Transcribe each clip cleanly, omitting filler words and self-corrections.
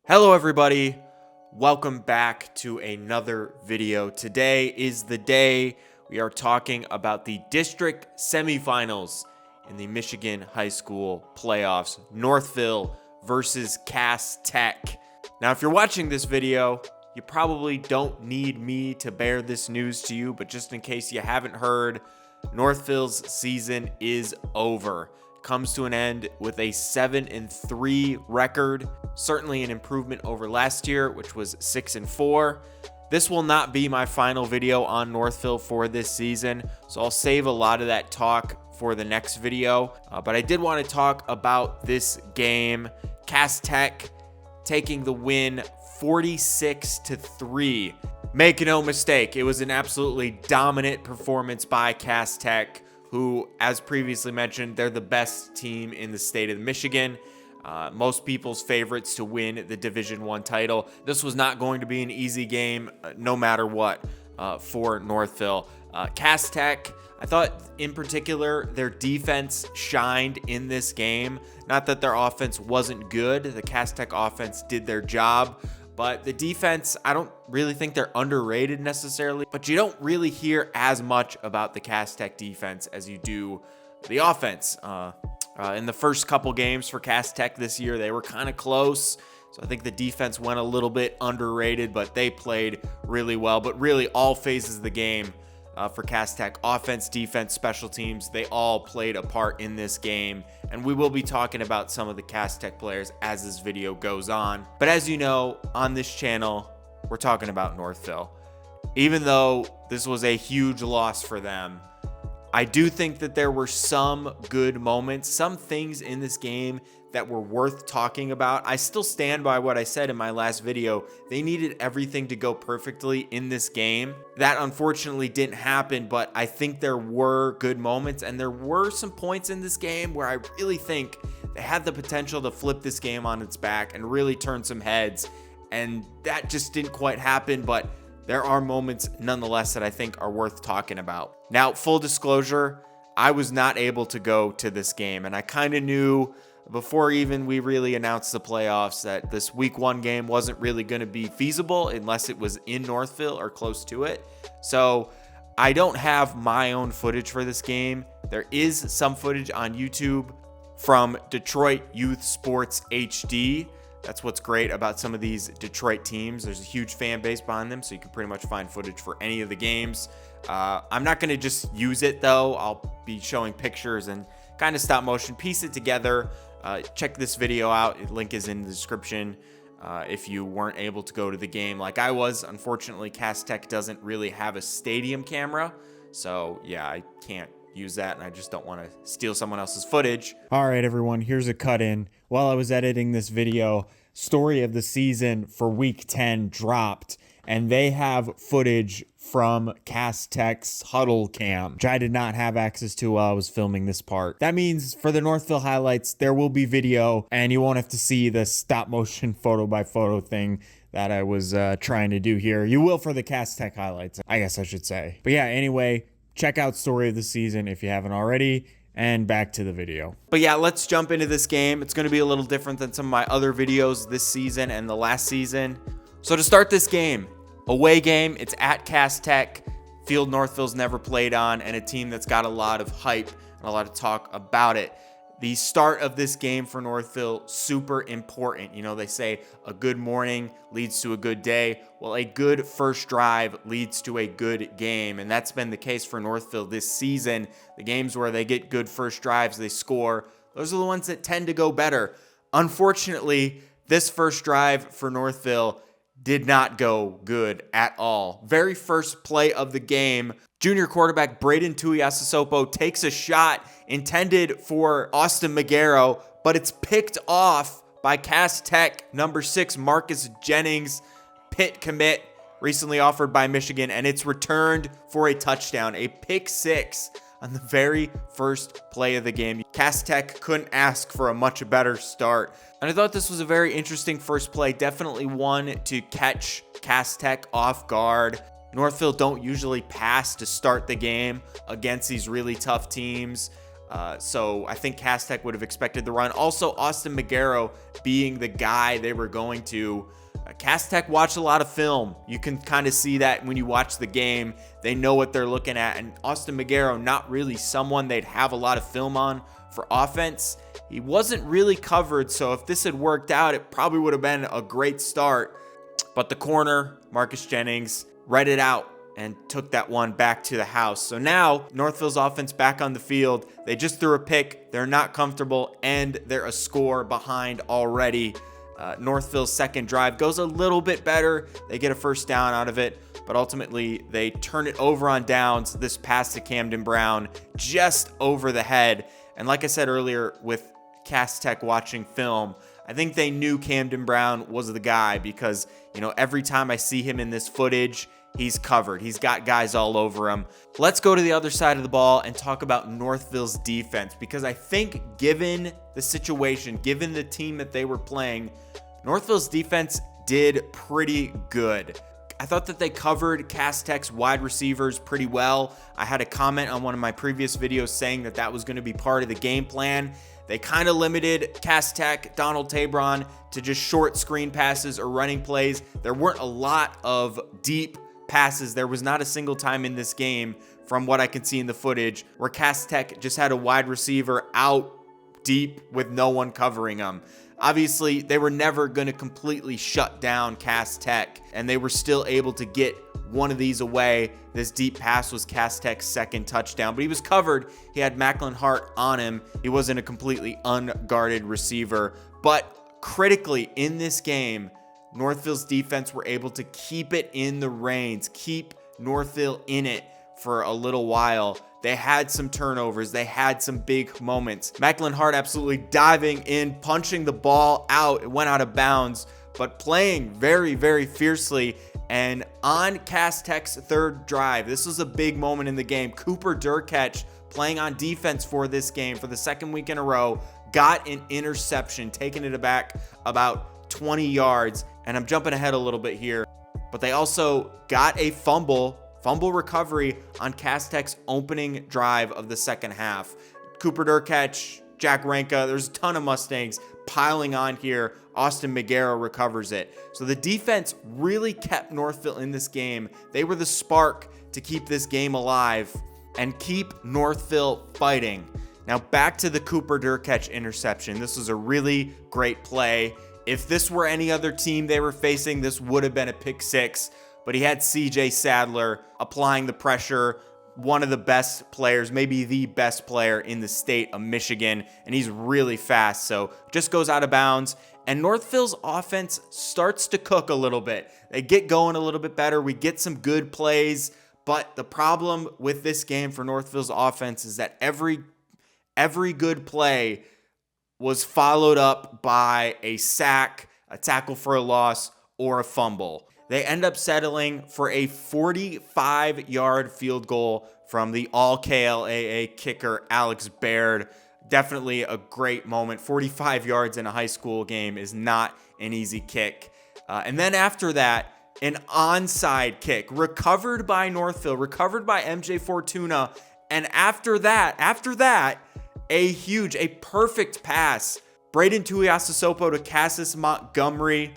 Hello everybody, welcome back to another video. Today is the day we are talking about the district semifinals in the Michigan High School playoffs, Northville versus Cass Tech. Now if you're watching this video, you probably don't need me to bear this news to you, but just in case you haven't heard, Northville's season is over. Comes to an end with a 7-3 record, certainly an improvement over last year, which was 6-4. This will not be my final video on Northville for this season, so I'll save a lot of that talk for the next video. But I did want to talk about this game. Cass Tech taking the win 46-3. Make no mistake, it was an absolutely dominant performance by Cass Tech, who, as previously mentioned, they're the best team in the state of Michigan. Most people's favorites to win the Division I title. This was not going to be an easy game, no matter what, for Northville. Cass Tech, I thought in particular, their defense shined in this game. Not that their offense wasn't good. The Cass Tech offense did their job. But the defense, I don't really think they're underrated necessarily, but you don't really hear as much about the Cass Tech defense as you do the offense. In the first couple games for Cass Tech this year, they were kind of close. So I think the defense went a little bit underrated, but they played really well. But really all phases of the game for Cass Tech, offense, defense, special teams, they all played a part in this game. And we will be talking about some of the Cass Tech players as this video goes on. But as you know, on this channel, we're talking about Northville. Even though this was a huge loss for them, I do think that there were some good moments, some things in this game that were worth talking about. I still stand by what I said in my last video. They needed everything to go perfectly in this game. That unfortunately didn't happen, but I think there were good moments, and there were some points in this game where I really think they had the potential to flip this game on its back and really turn some heads, and that just didn't quite happen, but there are moments nonetheless that I think are worth talking about. Now, full disclosure, I was not able to go to this game, and I kind of knew before even we really announced the playoffs that this week 1 game wasn't really going to be feasible unless it was in Northville or close to it. So I don't have my own footage for this game. There is some footage on YouTube from Detroit Youth Sports HD. That's what's great about some of these Detroit teams. There's a huge fan base behind them, so you can pretty much find footage for any of the games. I'm not going to just use it, though. I'll be showing pictures and kind of stop motion, piece it together. Check this video out. The link is in the description if you weren't able to go to the game like I was. Unfortunately, Cass Tech doesn't really have a stadium camera, so yeah, I can't use that, and I just don't want to steal someone else's footage. All right, everyone, here's a cut in. While I was editing this video, story of the season for week 10 dropped, and they have footage from Cass Tech's huddle cam, which I did not have access to while I was filming this part. That means for the Northville highlights, there will be video, and you won't have to see the stop motion photo by photo thing that I was trying to do here. You will for the Cass Tech highlights, I guess I should say. But yeah, anyway, check out story of the season if you haven't already, and back to the video. But yeah, let's jump into this game. It's going to be a little different than some of my other videos this season and the last season. So to start this game, away game, it's at Cass Tech, field Northville's never played on, and a team that's got a lot of hype and a lot of talk about it. The start of this game for Northville, super important. You know, they say a good morning leads to a good day. Well, a good first drive leads to a good game, and that's been the case for Northville this season. The games where they get good first drives, they score, those are the ones that tend to go better. Unfortunately, this first drive for Northville did not go good at all. Very first play of the game, junior quarterback Braden Tuiasosopo takes a shot intended for Austin Magaro, but it's picked off by Cass Tech number 6 Marcus Jennings, Pitt commit, recently offered by Michigan, and it's returned for a touchdown, a pick 6 on the very first play of the game. Cass Tech couldn't ask for a much better start. And I thought this was a very interesting first play, definitely one to catch Cass Tech off guard. Northville don't usually pass to start the game against these really tough teams. So I think Cass Tech would have expected the run. Also, Austin Magaro being the guy they were going to. Cass Tech watched a lot of film. You can kind of see that when you watch the game. They know what they're looking at. And Austin Magaro, not really someone they'd have a lot of film on for offense. He wasn't really covered, so if this had worked out, it probably would have been a great start. But the corner, Marcus Jennings, read it out and took that one back to the house. So now Northville's offense back on the field. They just threw a pick. They're not comfortable, and they're a score behind already. Northville's second drive goes a little bit better. They get a first down out of it, but ultimately they turn it over on downs. This pass to Camden Brown just over the head. And like I said earlier, with Cass Tech watching film, I think they knew Camden Brown was the guy because, every time I see him in this footage, he's covered. He's got guys all over him. Let's go to the other side of the ball and talk about Northville's defense, because I think given the situation, given the team that they were playing, Northville's defense did pretty good. I thought that they covered Cass Tech's wide receivers pretty well. I had a comment on one of my previous videos saying that that was going to be part of the game plan. They kind of limited Cass Tech, Donald Tabron, to just short screen passes or running plays. There weren't a lot of deep passes. There was not a single time in this game, from what I can see in the footage, where Cass Tech just had a wide receiver out deep with no one covering them. Obviously, they were never going to completely shut down Cass Tech, and they were still able to get one of these away. This deep pass was Cass Tech's second touchdown, but he was covered. He had Macklin Hart on him. He wasn't a completely unguarded receiver. But critically in this game, Northville's defense were able to keep it in the reins, keep Northville in it for a little while. They had some turnovers. They had some big moments. Macklin Hart absolutely diving in, punching the ball out. It went out of bounds, but playing very, very fiercely. And on Cass Tech's third drive, this was a big moment in the game. Cooper Durketch, playing on defense for this game for the second week in a row, got an interception, taking it back about 20 yards. And I'm jumping ahead a little bit here, but they also got a fumble recovery on Cass Tech's opening drive of the second half. Cooper Durketch, Jack Ranka, there's a ton of Mustangs piling on here. Austin Magaro recovers it. So the defense really kept Northville in this game. They were the spark to keep this game alive and keep Northville fighting. Now back to the Cooper Durketch interception. This was a really great play. If this were any other team they were facing, this would have been a pick six. But he had CJ Sadler applying the pressure, one of the best players, maybe the best player in the state of Michigan, and he's really fast, so just goes out of bounds. And Northville's offense starts to cook a little bit. They get going a little bit better. We get some good plays, but the problem with this game for Northville's offense is that every good play was followed up by a sack, a tackle for a loss, or a fumble. They end up settling for a 45-yard field goal from the all-KLAA kicker, Alex Baird. Definitely a great moment. 45 yards in a high school game is not an easy kick. And then after that, an onside kick recovered by Northville, recovered by MJ Fortuna. And after that, a perfect pass. Braden Tuiasosopo to Cassis Montgomery.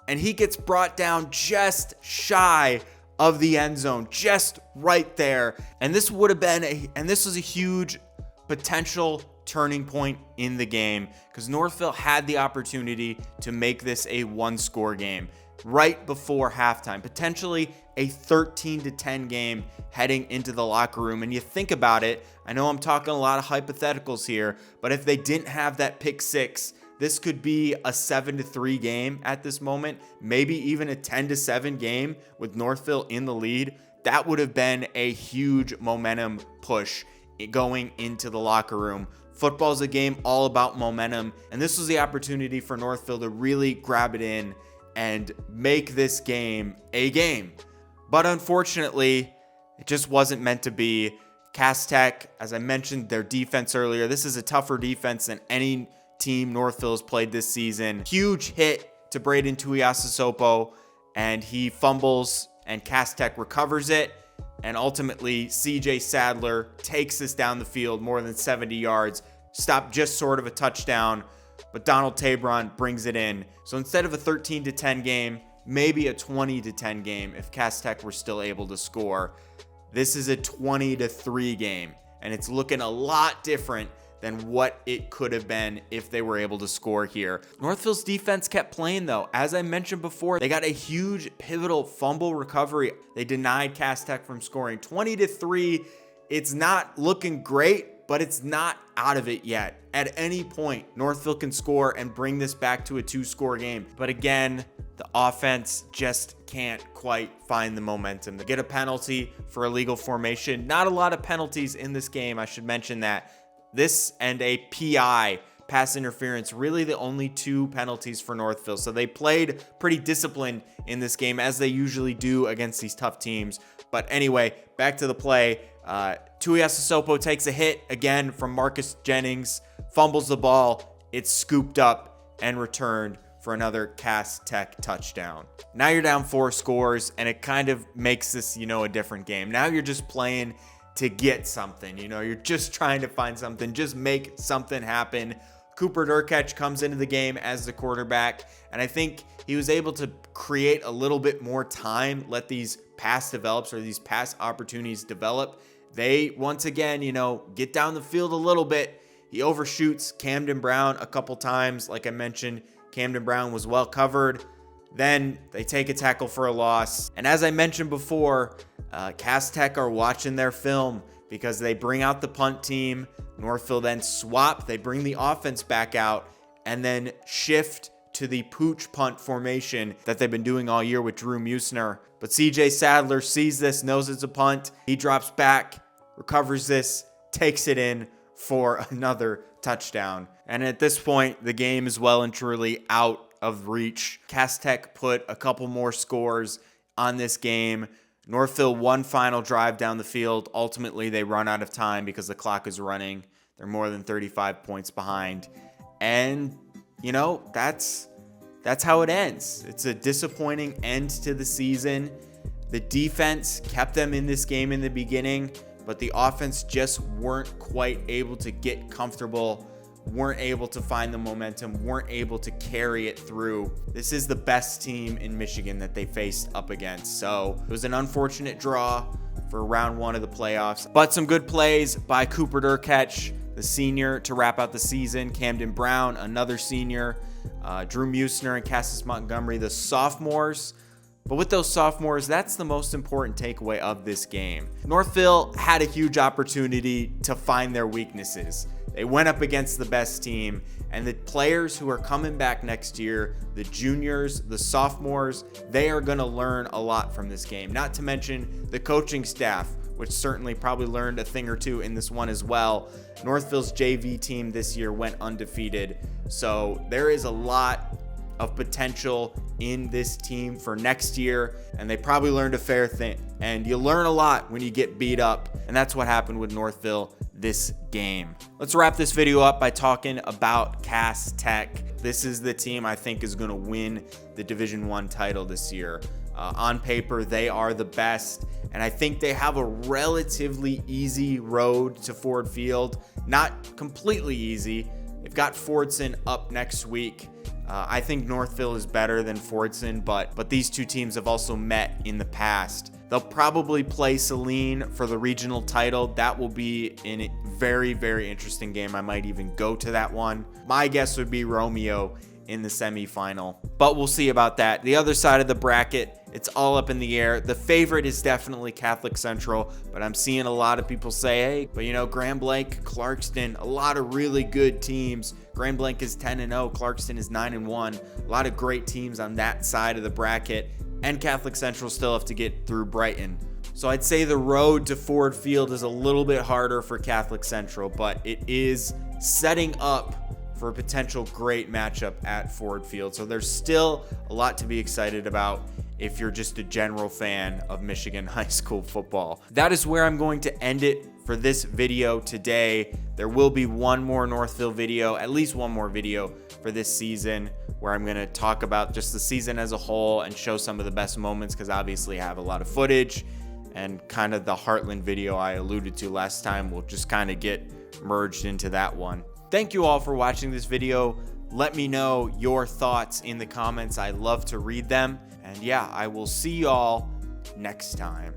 And he gets brought down just shy of the end zone, just right there. And this was a huge potential turning point in the game because Northville had the opportunity to make this a one-score game right before halftime, potentially a 13-10 game heading into the locker room. And you think about it, I know I'm talking a lot of hypotheticals here, but if they didn't have that pick six, this could be a 7-3 game at this moment, maybe even a 10-7 game with Northville in the lead. That would have been a huge momentum push going into the locker room. Football's a game all about momentum, and this was the opportunity for Northville to really grab it in and make this game a game. But unfortunately, it just wasn't meant to be. Cass Tech, as I mentioned, their defense earlier, this is a tougher defense than any team Northville has played this season. Huge hit to Braden Tuiasosopo, and he fumbles, and Cass Tech recovers it. And ultimately, CJ Sadler takes this down the field more than 70 yards, stopped just sort of a touchdown, but Donald Tabron brings it in. So instead of a 13-10 game, maybe a 20-10 game if Cass Tech were still able to score. This is a 20-3 game, and it's looking a lot different than what it could have been if they were able to score here. Northville's defense kept playing though. As I mentioned before, they got a huge pivotal fumble recovery. They denied Cass Tech from scoring. 20-3, it's not looking great, but it's not out of it yet. At any point, Northville can score and bring this back to a 2-score game. But again, the offense just can't quite find the momentum. They get a penalty for illegal formation. Not a lot of penalties in this game, I should mention that. This and a PI, pass interference, really the only 2 penalties for Northville. So they played pretty disciplined in this game, as they usually do against these tough teams. But anyway, back to the play. Tuiasosopo takes a hit again from Marcus Jennings, fumbles the ball. It's scooped up and returned for another Cass Tech touchdown. Now you're down 4 scores, and it kind of makes this, a different game. Now you're just playing to get something, you're just trying to find something, just make something happen. Cooper Durkach comes into the game as the quarterback, and I think he was able to create a little bit more time, let these pass develops or these pass opportunities develop. They, once again, get down the field a little bit. He overshoots Camden Brown a couple times. Like I mentioned, Camden Brown was well covered. Then they take a tackle for a loss. And as I mentioned before, Cass Tech are watching their film because they bring out the punt team. Northville then swap. They bring the offense back out and then shift to the pooch punt formation that they've been doing all year with Drew Musner. But CJ Sadler sees this, knows it's a punt. He drops back, recovers this, takes it in for another touchdown. And at this point, the game is well and truly out of reach. Cass Tech put a couple more scores on this game. Northville one final drive down the field. Ultimately, they run out of time because the clock is running. They're more than 35 points behind. And, that's how it ends. It's a disappointing end to the season. The defense kept them in this game in the beginning, but the offense just weren't quite able to get comfortable, weren't able to find the momentum, weren't able to carry it through. This is the best team in Michigan that they faced up against. So it was an unfortunate draw for round 1 of the playoffs, but some good plays by Cooper Durkach, the senior, to wrap out the season. Camden Brown, another senior. Drew Musner and Cassius Montgomery, the sophomores. But with those sophomores, that's the most important takeaway of this game. Northville had a huge opportunity to find their weaknesses. They went up against the best team, and the players who are coming back next year, the juniors, the sophomores, they are going to learn a lot from this game. Not to mention the coaching staff, which certainly probably learned a thing or two in this one as well. Northville's JV team this year went undefeated, so there is a lot of potential in this team for next year, and they probably learned a fair thing. And you learn a lot when you get beat up, and that's what happened with Northville this game. Let's wrap this video up by talking about Cass Tech. This is the team I think is going to win the Division I title this year. On paper, they are the best, and I think they have a relatively easy road to Ford Field. Not completely easy. They've got Fordson up next week. I think Northville is better than Fordson, but these two teams have also met in the past. They'll probably play Saline for the regional title. That will be a very, very interesting game. I might even go to that one. My guess would be Romeo in the semifinal, but we'll see about that. The other side of the bracket, it's all up in the air. The favorite is definitely Catholic Central, but I'm seeing a lot of people say, hey, but Grand Blanc, Clarkston, a lot of really good teams. Grand Blanc is 10-0, Clarkston is 9-1. A lot of great teams on that side of the bracket, and Catholic Central still have to get through Brighton. So I'd say the road to Ford Field is a little bit harder for Catholic Central, but it is setting up for a potential great matchup at Ford Field. So there's still a lot to be excited about if you're just a general fan of Michigan high school football. That is where I'm going to end it for this video today. There will be one more Northville video, at least one more video for this season, where I'm going to talk about just the season as a whole and show some of the best moments, because obviously I have a lot of footage. and kind of the Heartland video I alluded to last time will just kind of get merged into that one. Thank you all for watching this video. Let me know your thoughts in the comments. I love to read them. And yeah, I will see y'all next time.